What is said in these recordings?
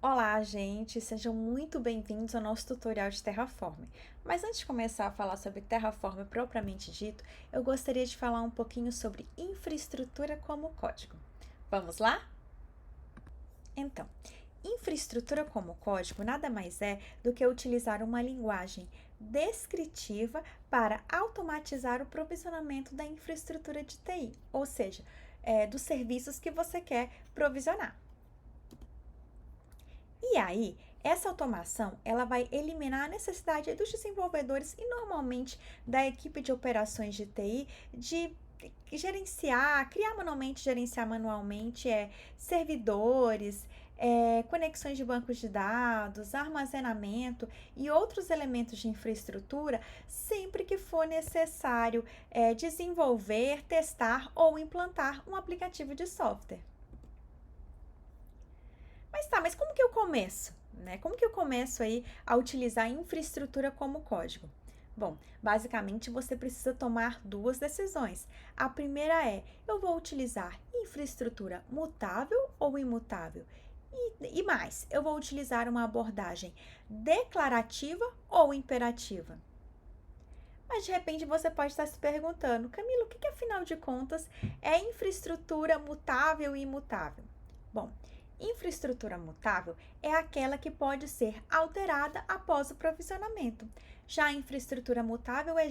Olá, gente! Sejam muito bem-vindos ao nosso tutorial de Terraform. Mas antes de começar a falar sobre Terraform propriamente dito, eu gostaria de falar um pouquinho sobre infraestrutura como código. Vamos lá? Então, infraestrutura como código nada mais é do que utilizar uma linguagem descritiva para automatizar o provisionamento da infraestrutura de TI, ou seja, dos serviços que você quer provisionar. E aí, essa automação, ela vai eliminar a necessidade dos desenvolvedores e normalmente da equipe de operações de TI de gerenciar, criar manualmente, gerenciar manualmente servidores, conexões de bancos de dados, armazenamento e outros elementos de infraestrutura sempre que for necessário desenvolver, testar ou implantar um aplicativo de software. Mas como que eu começo? Como que eu começo aí a utilizar a infraestrutura como código? Bom, basicamente você precisa tomar duas decisões. A primeira é, eu vou utilizar infraestrutura mutável ou imutável? E mais, eu vou utilizar uma abordagem declarativa ou imperativa? Mas de repente você pode estar se perguntando, Camila, o que afinal de contas é infraestrutura mutável e imutável? Bom, infraestrutura mutável é aquela que pode ser alterada após o provisionamento. Já a infraestrutura imutável é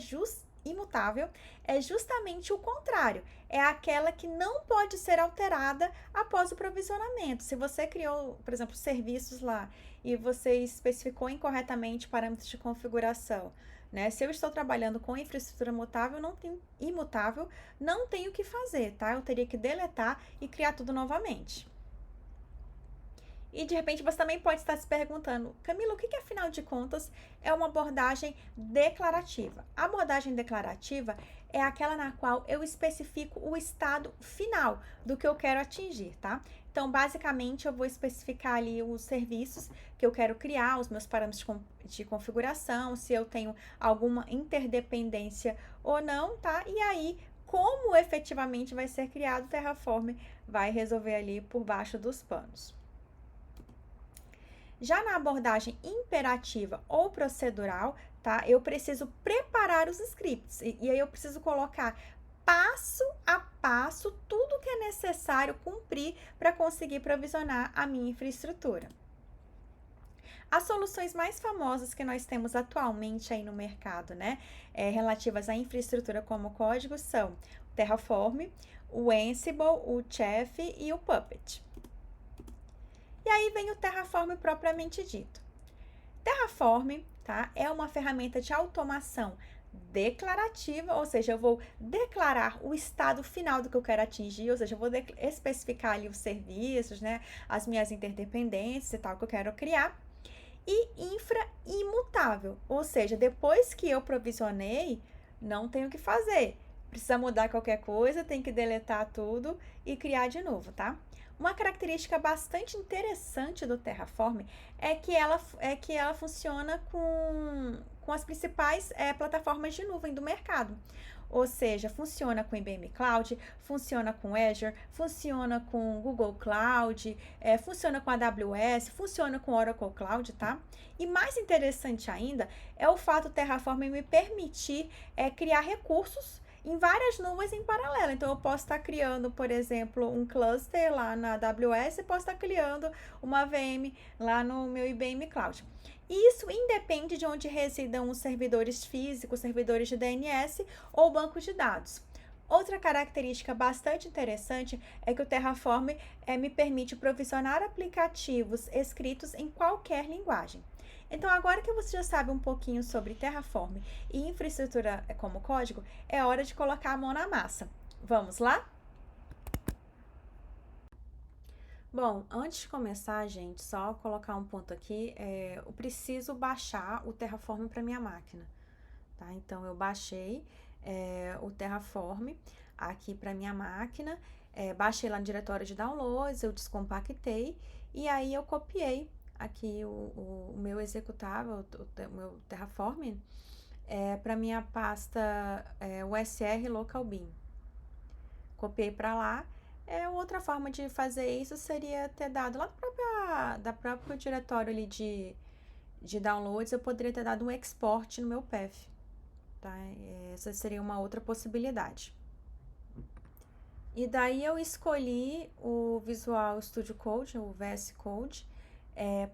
justamente o contrário, é aquela que não pode ser alterada após o provisionamento. Se você criou, por exemplo, serviços lá e você especificou incorretamente parâmetros de configuração, se eu estou trabalhando com infraestrutura imutável, não tenho o que fazer, tá? Eu teria que deletar e criar tudo novamente. E de repente você também pode estar se perguntando, Camila, o que afinal de contas é uma abordagem declarativa? A abordagem declarativa é aquela na qual eu especifico o estado final do que eu quero atingir, tá? Então, basicamente, eu vou especificar ali os serviços que eu quero criar, os meus parâmetros de configuração, se eu tenho alguma interdependência ou não, tá? E aí, como efetivamente vai ser criado o Terraform, vai resolver ali por baixo dos panos. Já na abordagem imperativa ou procedural, tá? Eu preciso preparar os scripts e aí eu preciso colocar passo a passo tudo que é necessário cumprir para conseguir provisionar a minha infraestrutura. As soluções mais famosas que nós temos atualmente aí no mercado, relativas à infraestrutura como código são o Terraform, o Ansible, o Chef e o Puppet. E aí vem o Terraform propriamente dito. Terraform, tá? É uma ferramenta de automação declarativa, ou seja, eu vou declarar o estado final do que eu quero atingir, ou seja, eu vou especificar ali os serviços, as minhas interdependências e tal que eu quero criar. E infra imutável, ou seja, depois que eu provisionei, não tenho o que fazer. Precisa mudar qualquer coisa, tem que deletar tudo e criar de novo, tá? Uma característica bastante interessante do Terraform é que ela funciona com as principais plataformas de nuvem do mercado. Ou seja, funciona com IBM Cloud, funciona com Azure, funciona com Google Cloud, funciona com AWS, funciona com Oracle Cloud, tá? E mais interessante ainda é o fato do Terraform me permitir criar recursos em várias nuvens em paralelo. Então, eu posso estar criando, por exemplo, um cluster lá na AWS e posso estar criando uma VM lá no meu IBM Cloud. Isso independe de onde residam os servidores físicos, servidores de DNS ou bancos de dados. Outra característica bastante interessante é que o Terraform me permite provisionar aplicativos escritos em qualquer linguagem. Então, agora que você já sabe um pouquinho sobre Terraform e infraestrutura como código, é hora de colocar a mão na massa. Vamos lá? Bom, antes de começar, gente, só colocar um ponto aqui, eu preciso baixar o Terraform para minha máquina, tá? Então, eu baixei o Terraform aqui para minha máquina, baixei lá no diretório de downloads, eu descompactei e aí eu copiei aqui o meu executável, o meu Terraform, para minha pasta USR Local Bin. Copiei para lá, Outra forma de fazer isso seria ter dado lá da próprio diretório ali de downloads, eu poderia ter dado um export no meu path, tá? Essa seria uma outra possibilidade. E daí eu escolhi o Visual Studio Code, o VS Code,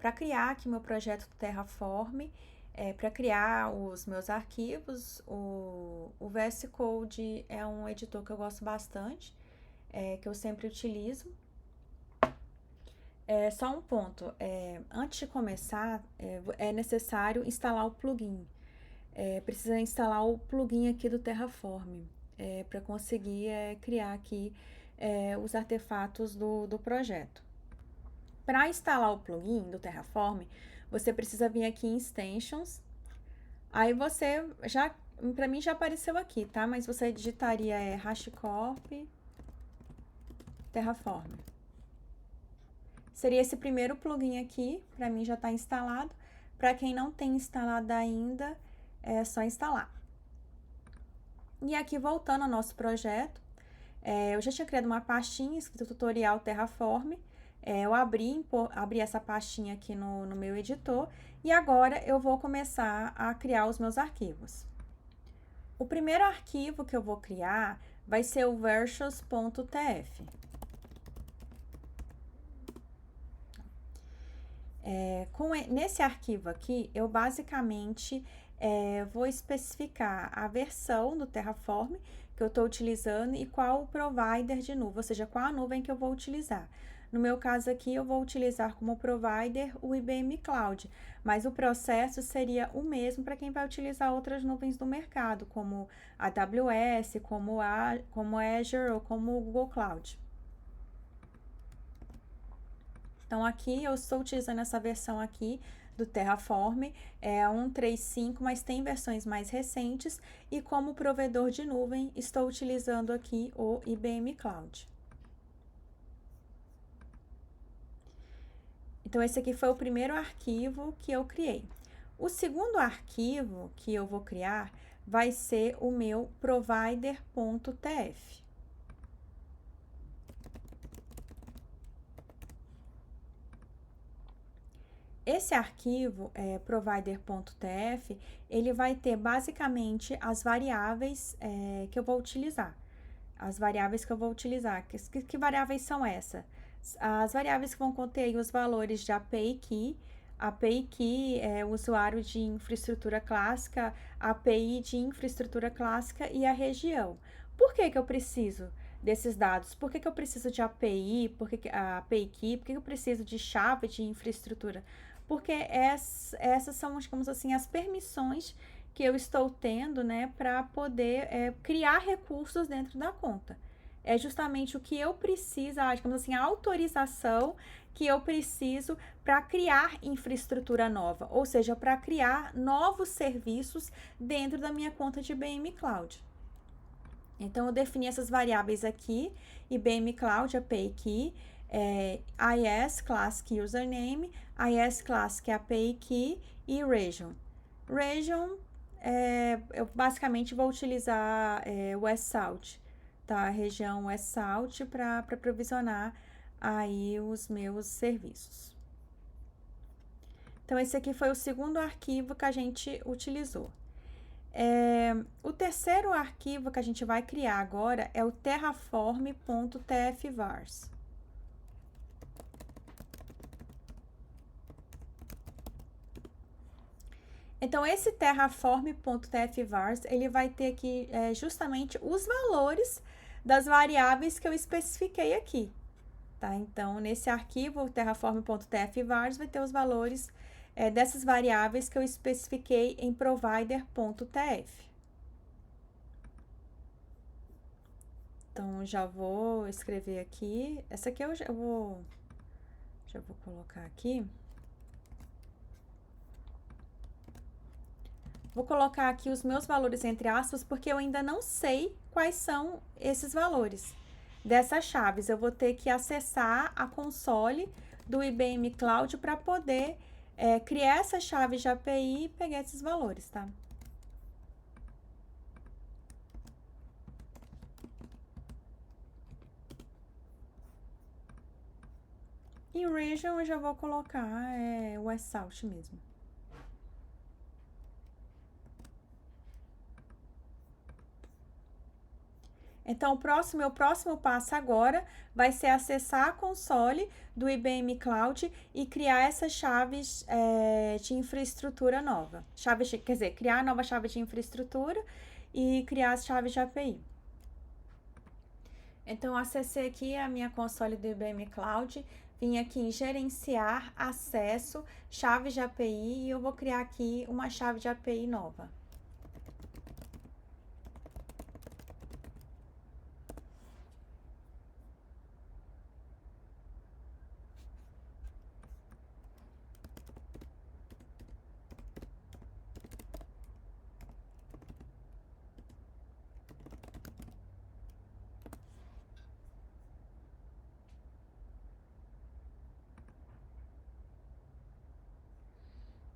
para criar aqui meu projeto do Terraform, para criar os meus arquivos. O VS Code é um editor que eu gosto bastante, que eu sempre utilizo. Só um ponto, antes de começar, é necessário instalar o plugin. Precisa instalar o plugin aqui do Terraform, para conseguir criar aqui os artefatos do projeto. Para instalar o plugin do Terraform, você precisa vir aqui em Extensions, aí você já, para mim já apareceu aqui, tá? Mas você digitaria HashiCorp Terraform. Seria esse primeiro plugin aqui, para mim já está instalado. Para quem não tem instalado ainda, é só instalar. E aqui, voltando ao nosso projeto, eu já tinha criado uma pastinha escrito tutorial Terraform. Eu abri essa pastinha aqui no meu editor e agora eu vou começar a criar os meus arquivos. O primeiro arquivo que eu vou criar vai ser o versions.tf. Nesse arquivo aqui, eu basicamente vou especificar a versão do Terraform que eu estou utilizando e qual o provider de nuvem, ou seja, qual a nuvem que eu vou utilizar. No meu caso aqui, eu vou utilizar como provider o IBM Cloud, mas o processo seria o mesmo para quem vai utilizar outras nuvens do mercado, como a AWS, como Azure ou como o Google Cloud. Então, aqui eu estou utilizando essa versão aqui do Terraform, é 1.3.5, mas tem versões mais recentes, e como provedor de nuvem, estou utilizando aqui o IBM Cloud. Então, esse aqui foi o primeiro arquivo que eu criei. O segundo arquivo que eu vou criar vai ser o meu provider.tf. Esse arquivo, provider.tf, ele vai ter basicamente as variáveis que eu vou utilizar. As variáveis que eu vou utilizar. Que variáveis são essas? As variáveis que vão conter os valores de API Key. API Key é o usuário de infraestrutura clássica, API de infraestrutura clássica e a região. Por que eu preciso desses dados? Por que eu preciso de API? Por que a API Key? Por que eu preciso de chave de infraestrutura? Porque essas são, digamos assim, as permissões que eu estou tendo, né, para poder criar recursos dentro da conta. É justamente o que eu preciso, digamos assim, a autorização que eu preciso para criar infraestrutura nova, ou seja, para criar novos serviços dentro da minha conta de IBM Cloud. Então, eu defini essas variáveis aqui, IBM Cloud API Key, IS Classic Username, IS Classic API Key e Region. Region, eu basicamente vou utilizar o West-South, tá? A região West-South para provisionar aí os meus serviços. Então, esse aqui foi o segundo arquivo que a gente utilizou. O terceiro arquivo que a gente vai criar agora é o terraform.tfvars. Então, esse terraform.tfvars, ele vai ter aqui justamente os valores das variáveis que eu especifiquei aqui, tá? Então, nesse arquivo, o terraform.tfvars vai ter os valores dessas variáveis que eu especifiquei em provider.tf. Então, já vou escrever aqui. Essa aqui já vou colocar aqui. Vou colocar aqui os meus valores entre aspas, porque eu ainda não sei quais são esses valores dessas chaves. Eu vou ter que acessar a console do IBM Cloud para poder criar essa chave de API e pegar esses valores, tá? Em region eu já vou colocar West South mesmo. Então, meu próximo passo agora vai ser acessar a console do IBM Cloud e criar essas chaves de infraestrutura nova. Quer dizer, criar a nova chave de infraestrutura e criar as chaves de API. Então, acessei aqui a minha console do IBM Cloud, vim aqui em gerenciar, acesso, chaves de API e eu vou criar aqui uma chave de API nova.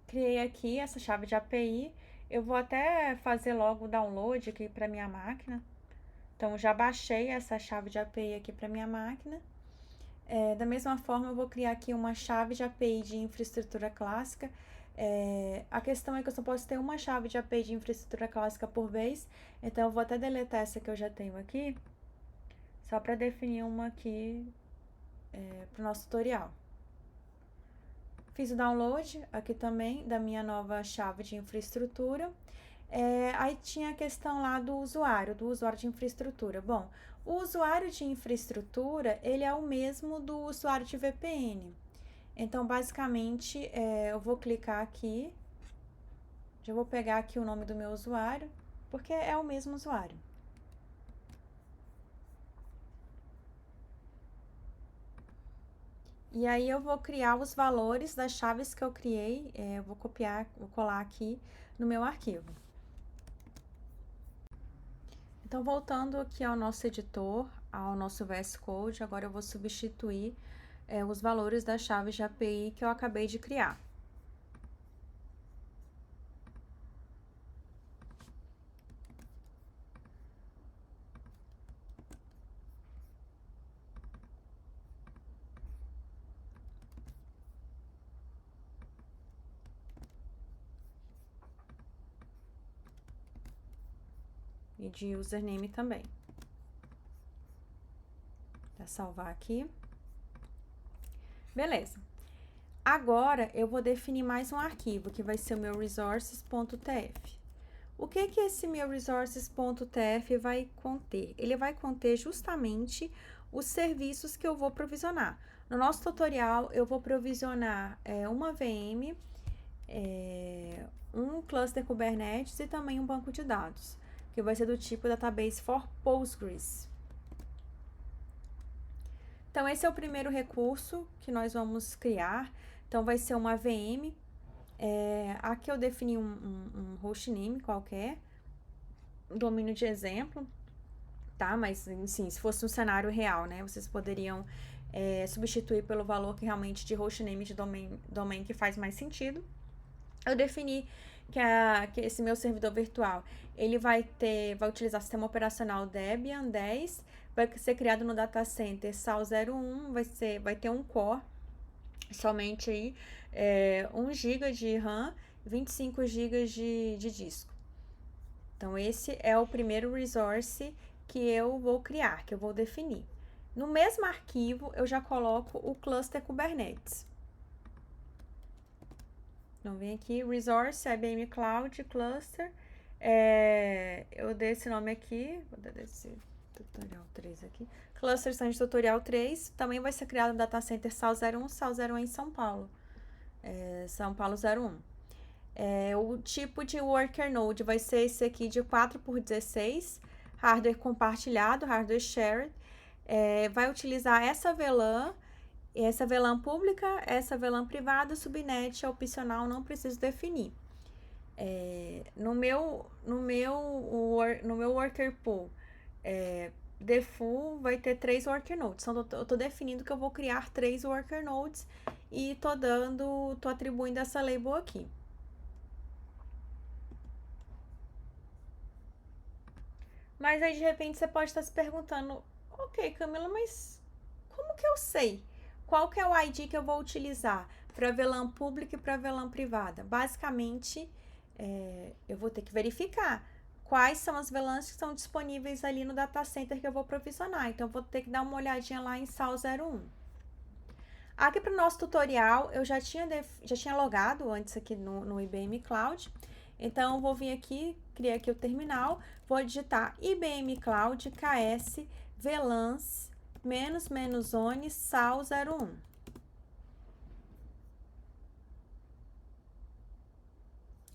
Criei aqui essa chave de API. Eu vou até fazer logo o download aqui para minha máquina. Então, já baixei essa chave de API aqui para minha máquina. Da mesma forma, eu vou criar aqui uma chave de API de infraestrutura clássica. A questão é que eu só posso ter uma chave de API de infraestrutura clássica por vez. Então, eu vou até deletar essa que eu já tenho aqui, só para definir uma aqui para o nosso tutorial. Fiz o download aqui também da minha nova chave de infraestrutura. Aí tinha a questão lá do usuário de infraestrutura. Bom, o usuário de infraestrutura, ele é o mesmo do usuário de VPN. Então, basicamente, eu vou clicar aqui, já vou pegar aqui o nome do meu usuário, porque é o mesmo usuário. E aí eu vou criar os valores das chaves que eu criei, eu vou copiar, vou colar aqui no meu arquivo. Então, voltando aqui ao nosso editor, ao nosso VS Code, agora eu vou substituir os valores das chaves de API que eu acabei de criar. E de username também. Vou salvar aqui. Beleza. Agora, eu vou definir mais um arquivo, que vai ser o meu resources.tf. O que esse meu resources.tf vai conter? Ele vai conter justamente os serviços que eu vou provisionar. No nosso tutorial, eu vou provisionar uma VM, um cluster Kubernetes e também um banco de dados, que vai ser do tipo Database for Postgres. Então, esse é o primeiro recurso que nós vamos criar. Então, vai ser uma VM. Aqui eu defini um hostname qualquer, domínio de exemplo, tá? Mas, sim, se fosse um cenário real, né? Vocês poderiam substituir pelo valor que realmente de hostname de domain que faz mais sentido. Eu defini que esse meu servidor virtual, ele vai utilizar o sistema operacional Debian 10, vai ser criado no data center SAL01, vai ter um core, somente aí 1 GB de RAM, 25 GB de disco. Então, esse é o primeiro resource que eu vou criar, que eu vou definir. No mesmo arquivo, eu já coloco o cluster Kubernetes. Então, vem aqui, Resource, IBM Cloud, Cluster. Eu dei esse nome aqui, vou dar esse tutorial 3 aqui. Cluster Stand Tutorial 3, também vai ser criado no Data Center SAL01, SAL01 em São Paulo. São Paulo 01. O tipo de Worker Node vai ser esse aqui de 4x16, hardware compartilhado, hardware shared. Vai utilizar essa VLAN. Essa VLAN pública, essa VLAN privada, subnet é opcional, não preciso definir. No meu worker pool, default vai ter 3 worker nodes. Então, eu tô definindo que eu vou criar 3 worker nodes e tô atribuindo essa label aqui. Mas aí, de repente, você pode estar se perguntando, ok, Camila, mas como que eu sei qual que é o ID que eu vou utilizar para VLAN pública e para VLAN privada? Basicamente, eu vou ter que verificar quais são as VLANs que estão disponíveis ali no data center que eu vou provisionar. Então, eu vou ter que dar uma olhadinha lá em SAL01. Aqui para o nosso tutorial, eu já tinha logado antes aqui no IBM Cloud. Então, eu vou vir aqui, criar aqui o terminal, vou digitar IBM Cloud KS VLANs --one SAL01.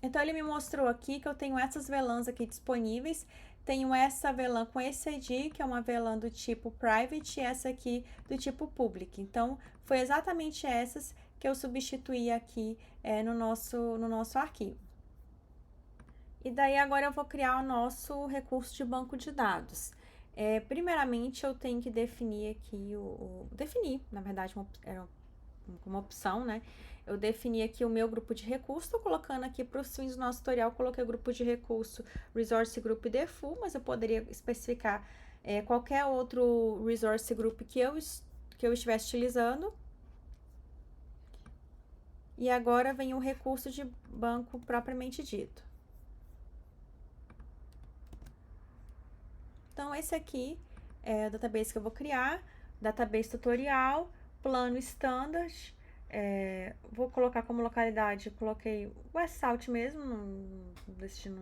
Então, ele me mostrou aqui que eu tenho essas VLANs aqui disponíveis. Tenho essa VLAN com esse ID, que é uma VLAN do tipo private, e essa aqui do tipo public. Então, foi exatamente essas que eu substituí aqui no nosso arquivo. E daí, agora eu vou criar o nosso recurso de banco de dados. Primeiramente, eu tenho que definir aqui definir, na verdade, era uma opção, né? Eu defini aqui o meu grupo de recurso, estou colocando aqui para os fins do nosso tutorial, coloquei o grupo de recurso Resource Group Default, mas eu poderia especificar qualquer outro Resource Group que eu estivesse utilizando. E agora vem o recurso de banco propriamente dito. Então, esse aqui é o database que eu vou criar, database tutorial, plano standard. Vou colocar como localidade, coloquei West Salt mesmo, decidi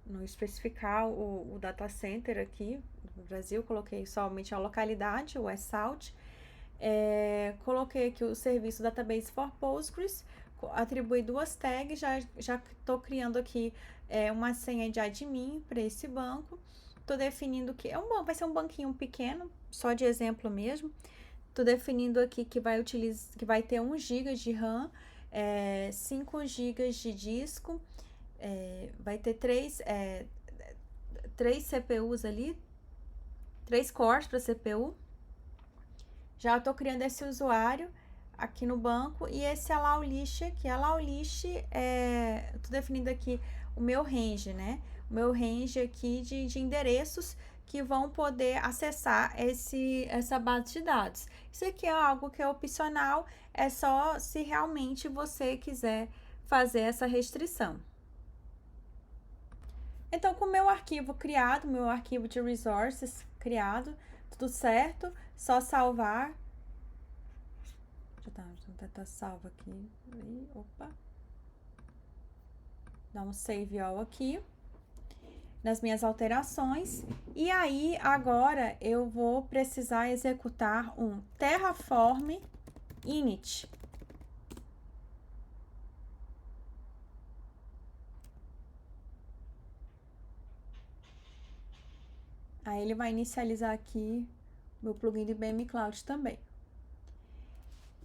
não especificar o data center aqui no Brasil, coloquei somente a localidade, West Salt. Coloquei aqui o serviço Database for Postgres, atribuí duas tags, já estou criando aqui uma senha de admin para esse banco. Estou definindo que vai ser um banquinho pequeno, só de exemplo mesmo. Estou definindo aqui que vai ter 1 GB de RAM, 5 GB de disco, vai ter 3 CPUs ali, 3 cores para CPU. Já estou criando esse usuário aqui no banco e esse allow list aqui. Allow list, estou definindo aqui o meu range, né? O meu range aqui de endereços que vão poder acessar essa base de dados. Isso aqui é algo que é opcional, é só se realmente você quiser fazer essa restrição. Então, com o meu arquivo criado, meu arquivo de resources criado, tudo certo, só salvar. Já tá salvo aqui. Opa. Dá um save all aqui nas minhas alterações. E aí, agora, eu vou precisar executar um Terraform init. Aí, ele vai inicializar aqui meu plugin do IBM Cloud também.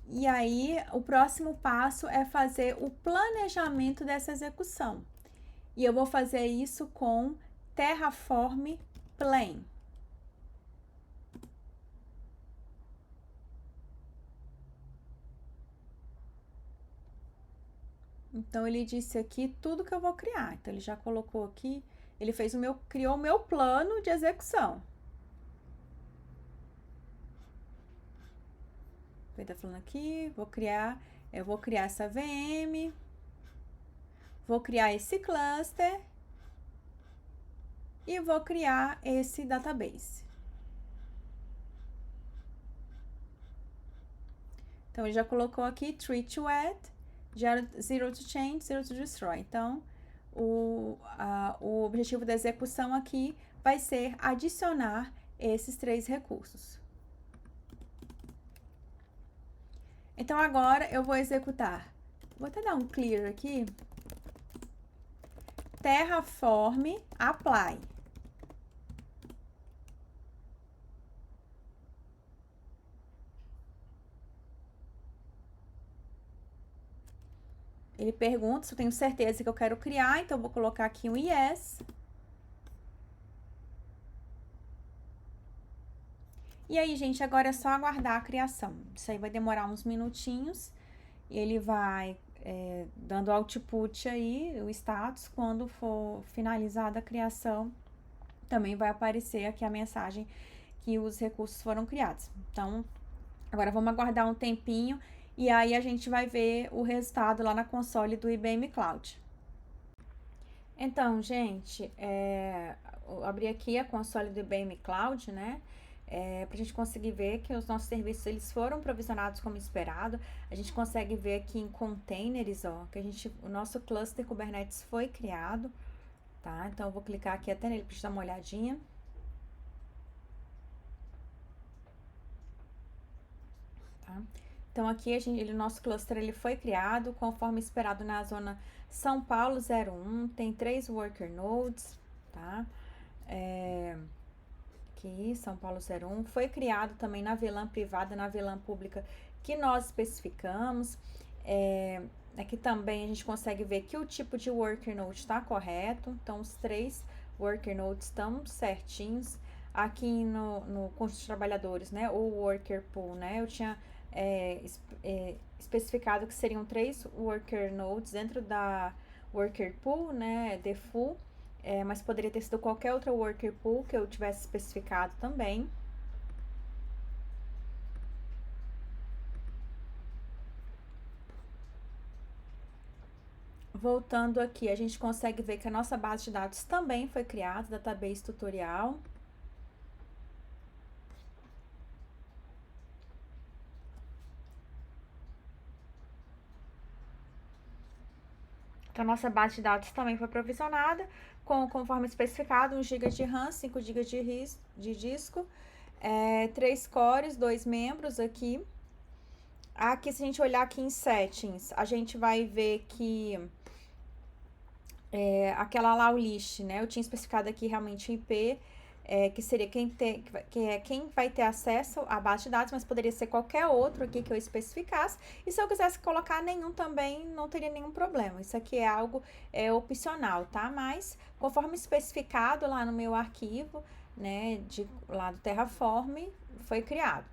E aí, o próximo passo é fazer o planejamento dessa execução. E eu vou fazer isso com Terraform Plan. Então, ele disse aqui tudo que eu vou criar. Então, ele já colocou aqui, ele criou o meu plano de execução. Ele tá falando aqui, eu vou criar essa VM, vou criar esse cluster e vou criar esse database. Então, ele já colocou aqui tree to add, zero to change, zero to destroy. Então, o objetivo da execução aqui vai ser adicionar esses 3 recursos. Então, agora eu vou executar. Vou até dar um clear aqui. Terraform apply. Ele pergunta se eu tenho certeza que eu quero criar, então eu vou colocar aqui um yes. E aí, gente, agora é só aguardar a criação. Isso aí vai demorar uns minutinhos. Ele vai dando output aí, o status. Quando for finalizada a criação, também vai aparecer aqui a mensagem que os recursos foram criados. Então, Agora vamos aguardar um tempinho e aí a gente vai ver o resultado lá na console do IBM Cloud. Então, gente, eu abri aqui a console do IBM Cloud, né? Para a gente conseguir ver que os nossos serviços eles foram provisionados como esperado. A gente consegue ver aqui em containers, ó, que o nosso cluster Kubernetes foi criado, tá? Então eu vou clicar aqui até nele para dar uma olhadinha. Tá? Então aqui o nosso cluster ele foi criado conforme esperado na zona São Paulo 01, tem 3 worker nodes, tá? Aqui, São Paulo 01, foi criado também na VLAN privada, na VLAN pública que nós especificamos. Aqui também a gente consegue ver que o tipo de worker node está correto, então os 3 worker nodes estão certinhos. Aqui no conjunto de trabalhadores, né, ou worker pool, né, eu tinha especificado que seriam 3 worker nodes dentro da worker pool, né, default, mas poderia ter sido qualquer outra worker pool que eu tivesse especificado também. Voltando aqui, a gente consegue ver que a nossa base de dados também foi criada, database tutorial. Então, a nossa base de dados também foi provisionada, conforme especificado, 1 GB de RAM, 5 GB de disco, 3 cores, 2 membros aqui. Aqui, se a gente olhar aqui em settings, a gente vai ver que aquela lá, o list, né? Eu tinha especificado aqui realmente o IP, que seria quem vai ter acesso à base de dados, mas poderia ser qualquer outro aqui que eu especificasse. E se eu quisesse colocar nenhum também, não teria nenhum problema. Isso aqui é algo opcional, tá? Mas conforme especificado lá no meu arquivo, né, lá do Terraform, foi criado.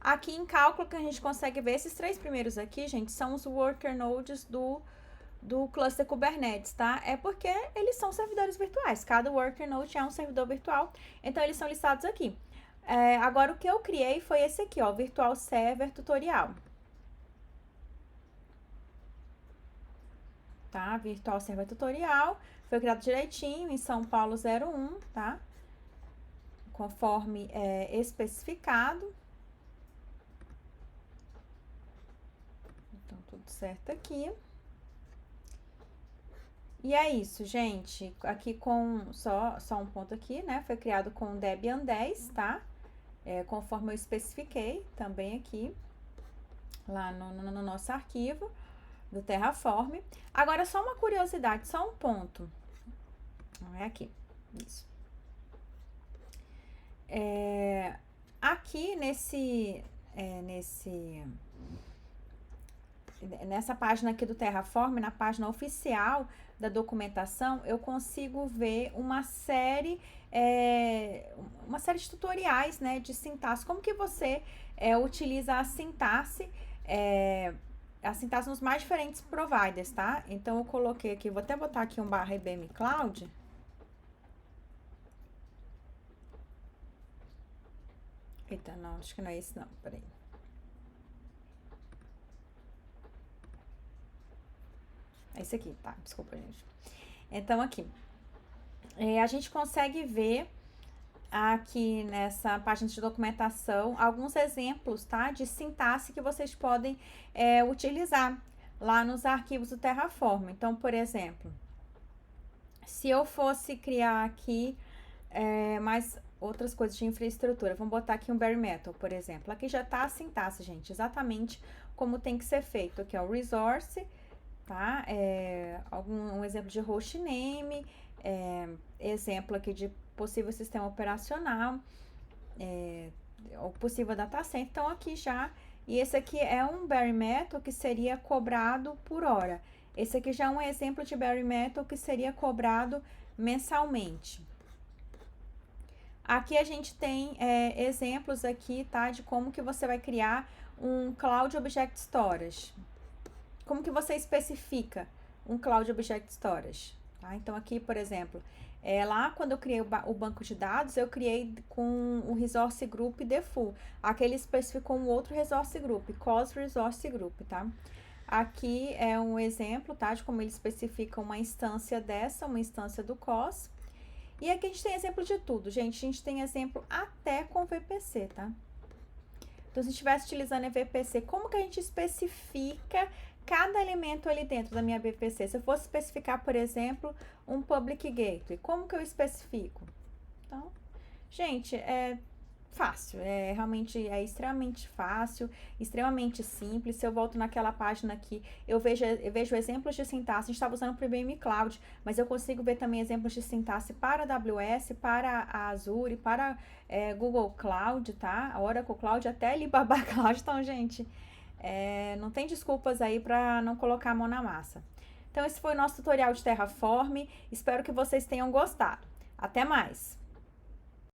Aqui em cálculo que a gente consegue ver, esses 3 primeiros aqui, gente, são os worker nodes do cluster Kubernetes, tá? É porque eles são servidores virtuais. Cada worker node é um servidor virtual, então eles são listados aqui. Agora, o que eu criei foi esse aqui, ó, Virtual Server Tutorial. Tá? Virtual Server Tutorial. Foi criado direitinho em São Paulo 01, tá? Conforme especificado. Então, tudo certo aqui. E é isso, gente. Aqui com só um ponto aqui, né? Foi criado com Debian 10, tá? Conforme eu especifiquei também aqui, lá no nosso arquivo do Terraform. Agora, só uma curiosidade, só um ponto. É aqui, isso. Aqui nessa página aqui do Terraform, na página oficial da documentação, eu consigo ver uma série de tutoriais, né, de sintaxe. Como que você utiliza a sintaxe nos mais diferentes providers, tá? Então, eu coloquei aqui, vou até botar aqui um /IBM Cloud. Eita, não, acho que não é esse não, peraí. É esse aqui, tá? Desculpa, gente. Então, aqui. A gente consegue ver aqui nessa página de documentação alguns exemplos, tá? De sintaxe que vocês podem utilizar lá nos arquivos do Terraform. Então, por exemplo, se eu fosse criar aqui mais outras coisas de infraestrutura, vamos botar aqui um bare metal, por exemplo. Aqui já tá a sintaxe, gente, exatamente como tem que ser feito. Aqui, ó, o resource, tá? Um exemplo de hostname, exemplo aqui de possível sistema operacional, ou possível data center. Então, aqui já, e esse aqui é um bare metal que seria cobrado por hora. Esse aqui já é um exemplo de bare metal que seria cobrado mensalmente. Aqui a gente tem exemplos aqui, tá? De como que você vai criar um Cloud Object Storage. Como que você especifica um Cloud Object Storage? Tá? Então, aqui, por exemplo, Lá, quando eu criei o banco de dados, eu criei com o Resource Group Default. Aqui ele especificou um outro Resource Group, COS Resource Group, tá? Aqui é um exemplo, tá? De como ele especifica uma instância dessa, uma instância do COS. E aqui a gente tem exemplo de tudo, gente. A gente tem exemplo até com VPC, tá? Então, se estivesse utilizando a VPC, como que a gente especifica cada elemento ali dentro da minha VPC? Se eu fosse especificar, por exemplo, um Public Gateway, como que eu especifico? Então, gente, é fácil, realmente extremamente fácil, extremamente simples. Se eu volto naquela página aqui, eu vejo exemplos de sintaxe. A gente estava usando o IBM Cloud, mas eu consigo ver também exemplos de sintaxe para a AWS, para a Azure, para Google Cloud, tá? A Oracle Cloud, até Alibaba Cloud. Então, gente, não tem desculpas aí para não colocar a mão na massa. Então, esse foi o nosso tutorial de Terraform. Espero que vocês tenham gostado. Até mais!